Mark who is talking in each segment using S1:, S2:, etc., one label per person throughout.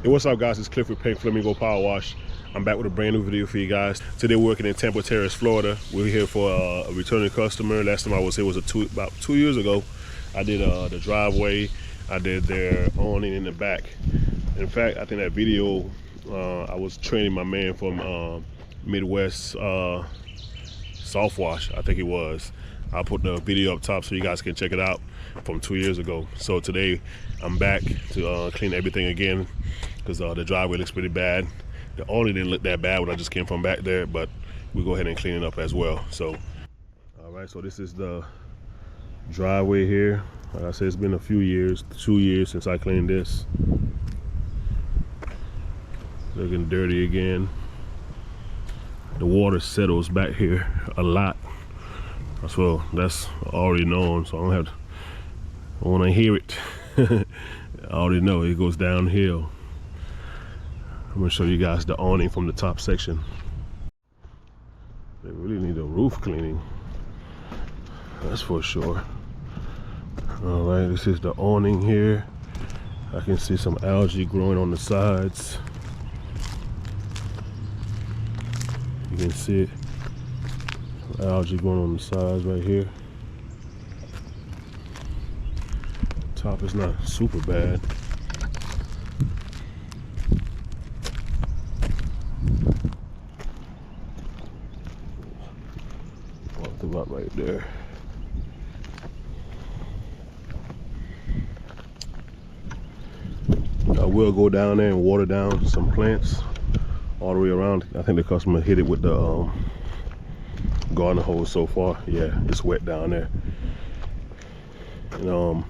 S1: Hey, what's up, guys? It's Cliff with Pink Flamingo Power Wash. I'm back with a brand new video for you guys. Today we're working in Temple Terrace, Florida. We're here for a returning customer. Last time I was here was about 2 years ago. I did the driveway. I did their awning in the back. In fact, I think that video, I was training my man from Midwest Soft Wash, I think it was. I'll put the video up top so you guys can check it out from 2 years ago. So today I'm back to clean everything again because the driveway looks pretty bad. The awning didn't look that bad when I just came from back there, but we'll go ahead and clean it up as well. So, all right, so this is the driveway here. Like I said, it's been a few years, 2 years since I cleaned this. Looking dirty again. The water settles back here a lot. Well, that's already known, so I want to hear it. I already know it goes downhill. I'm gonna show you guys the awning from the top section. They really need a roof cleaning, that's for sure. All right, this is the awning here. I can see some algae growing on the sides. You can see it. Algae going on the sides right here. Top is not super bad. Walk them up right there. I will go down there and water down some plants all the way around. I think the customer hit it with the garden hose so far. Yeah, it's wet down there. And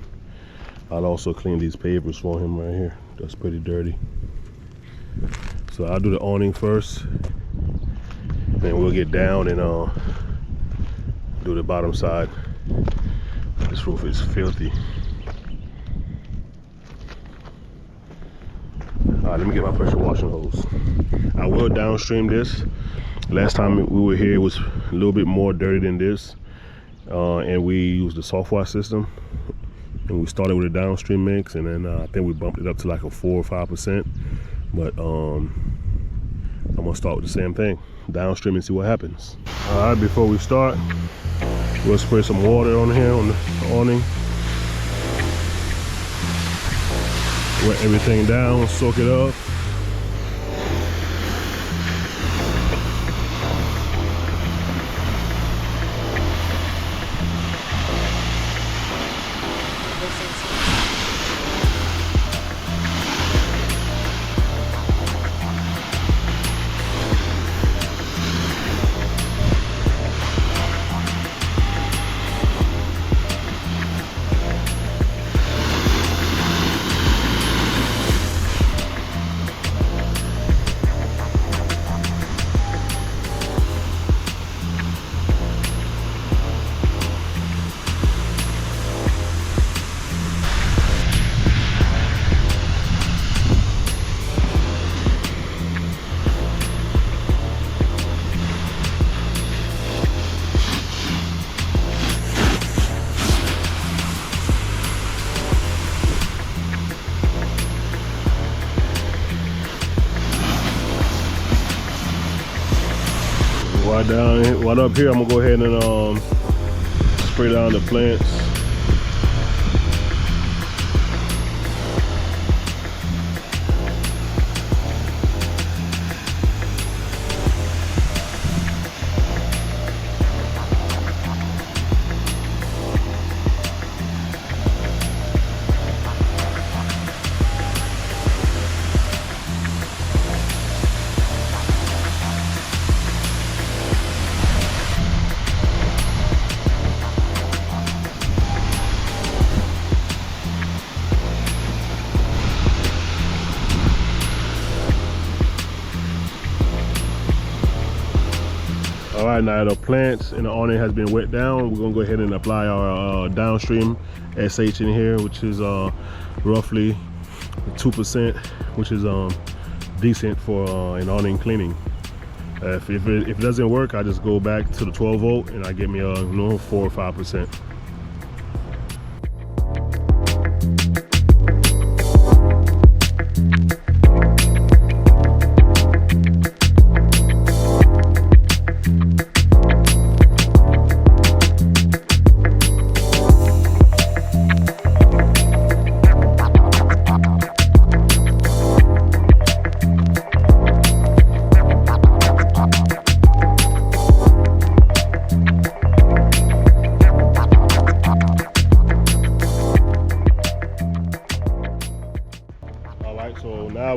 S1: I'll also clean these pavers for him right here. That's pretty dirty. So I'll do the awning first, then we'll get down and do the bottom side. This roof is filthy. All right, let me get my pressure washing hose. I will downstream this. Last time we were here, it was a little bit more dirty than this, and we used the soft wash system. And we started with a downstream mix, and then I think we bumped it up to like a 4 or 5%. But I'm gonna start with the same thing, downstream, and see what happens. All right, before we start, we'll spray some water on here on the awning. Wet everything down, soak it up. While up here, I'm gonna go ahead and spray down the plants. All right, now the plants and the awning has been wet down. We're gonna go ahead and apply our downstream SH in here, which is roughly 2%, which is decent for an awning cleaning. If it doesn't work, I just go back to the 12 volt and I get me a 4 or 5%.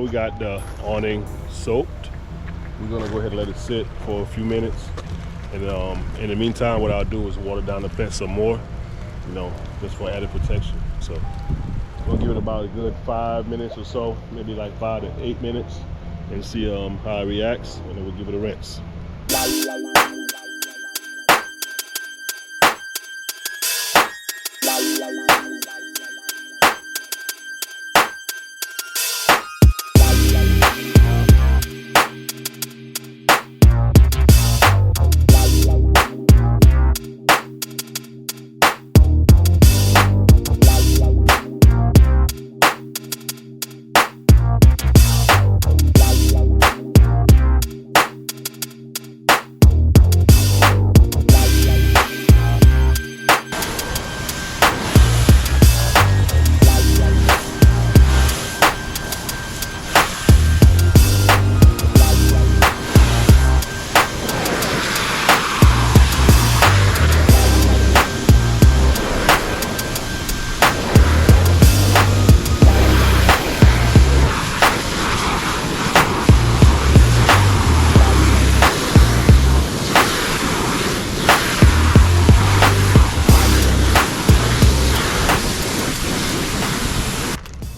S1: we got the awning soaked. We're gonna go ahead and let it sit for a few minutes. And in the meantime, what I'll do is water down the fence some more, you know, just for added protection. So we'll give it about a good 5 minutes or so, maybe like 5 to 8 minutes, and see how it reacts, and then we'll give it a rinse.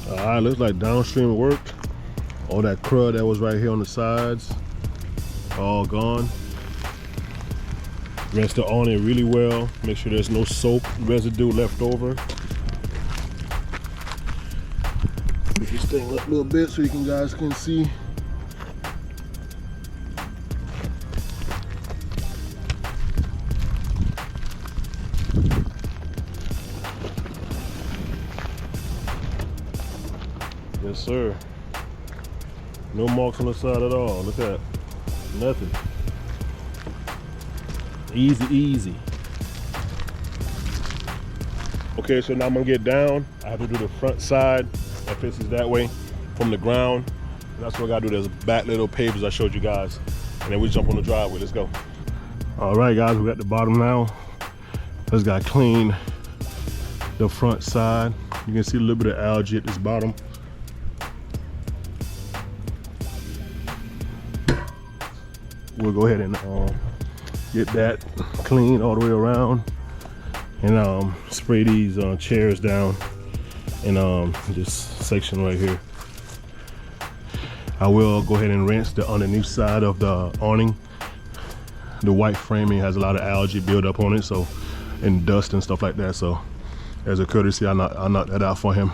S1: All right, looks like downstream worked. All that crud that was right here on the sides, all gone. Rinse the awning really well. Make sure there's no soap residue left over. Push this thing up a little bit so you guys can see. Yes, sir. No marks on the side at all. Look at that. Nothing. Easy, easy. Okay, so now I'm gonna get down. I have to do the front side that faces that way from the ground. And that's what I gotta do. There's back little pavers I showed you guys. And then we jump on the driveway. Let's go. All right, guys, we're at the bottom now. Let's gotta clean the front side. You can see a little bit of algae at this bottom. We'll go ahead and get that clean all the way around, and spray these chairs down in this section right here. I will go ahead and rinse the underneath side of the awning. The white framing has a lot of algae build up on it, so, and dust and stuff like that. So as a courtesy, I knocked that out for him.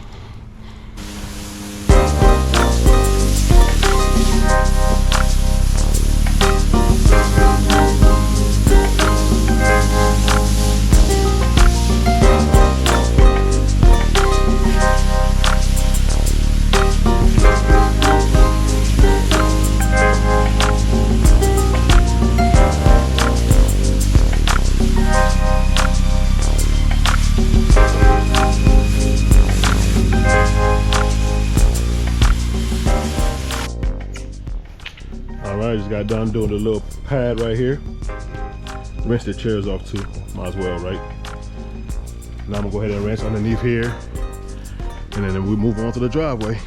S1: I just got done doing the little pad right here. Rinse the chairs off too, might as well, right? Now I'm gonna go ahead and rinse underneath here, and then we move on to the driveway.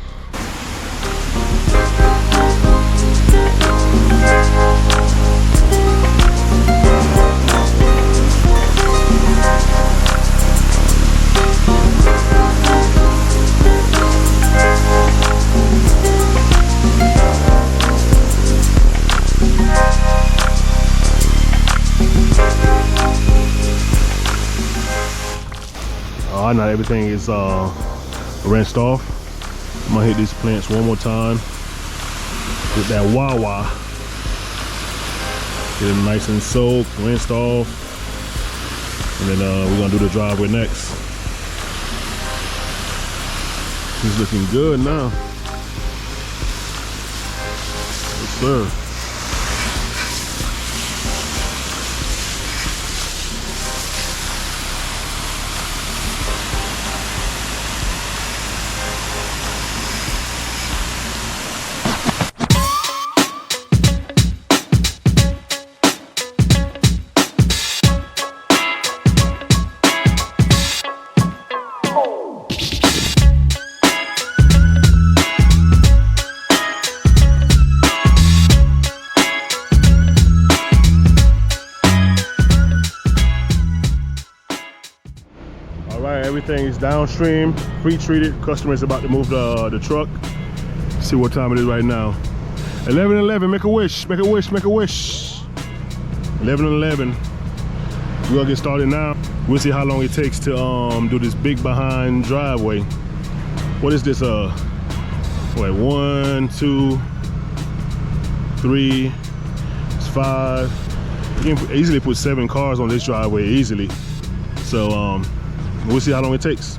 S1: All right, now everything is rinsed off. I'm gonna hit these plants one more time with that Wawa. Get them nice and soaked, rinsed off, and then we're gonna do the driveway next. It's looking good now. Yes, sir. everything is downstream, pre-treated. Customer is about to move the truck. See what time it is right now. 11:11. Make a wish. Make a wish. Make a wish. 11:11. We're gonna get started now. We'll see how long it takes to do this big behind driveway. What is this? Wait, 1, 2, 3. It's 5. You can easily put 7 cars on this driveway easily. So we'll see how long it takes.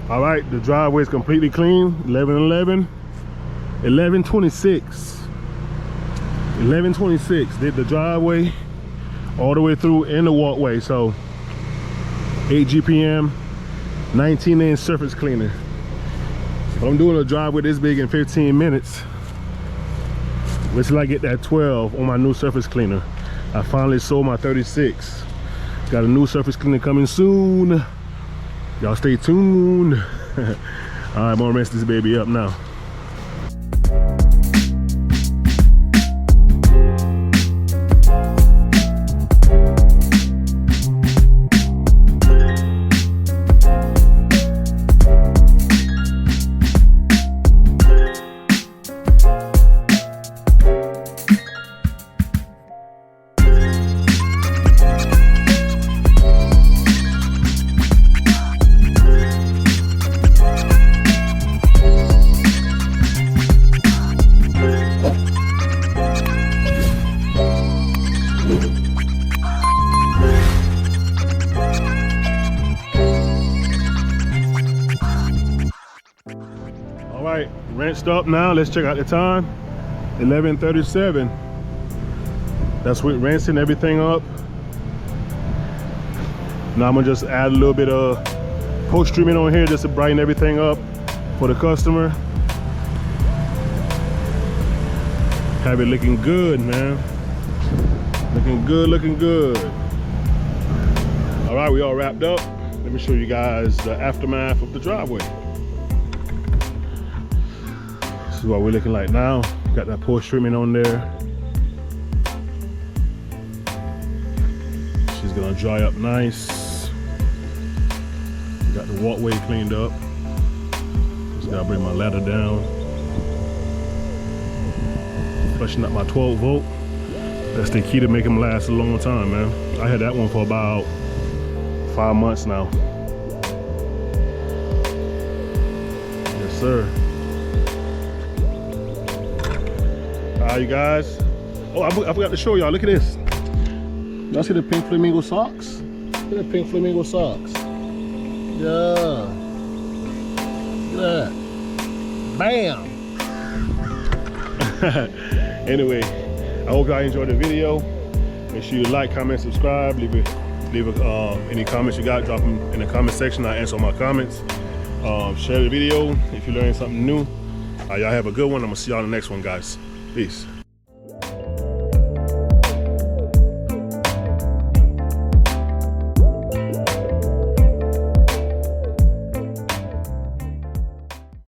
S1: All right, the driveway is completely clean. 11:11, 11:26, 11:26. Did the driveway all the way through in the walkway. So 8 GPM, 19-inch surface cleaner. If I'm doing a driveway this big in 15 minutes, wait till I get that 12 on my new surface cleaner. I finally sold my 36. Got a new surface cleaner coming soon. Y'all stay tuned. All right, I'm gonna rinse this baby up now. Rinsed up now. Let's check out the time. 11:37. That's with rinsing everything up. Now I'm gonna just add a little bit of post treatment on here just to brighten everything up for the customer. Have it looking good, man. Looking good, looking good. All right, we all wrapped up. Let me show you guys the aftermath of the driveway. This is what we're looking like now. Got that post treatment on there. She's gonna dry up nice. Got the walkway cleaned up. Just gotta bring my ladder down. Flushing up my 12 volt. That's the key to make them last a long time, man. I had that one for about 5 months now. Yes, sir. You guys. Oh, I forgot to show y'all. Look at this. Y'all see the pink flamingo socks? Look at the pink flamingo socks. Yeah. Look at that. Bam. Anyway, I hope y'all enjoyed the video. Make sure you like, comment, subscribe. Leave any comments you got, drop them in the comment section. I'll answer all my comments. Share the video if you learned something new. Y'all have a good one. I'm gonna see y'all in the next one, guys. Peace.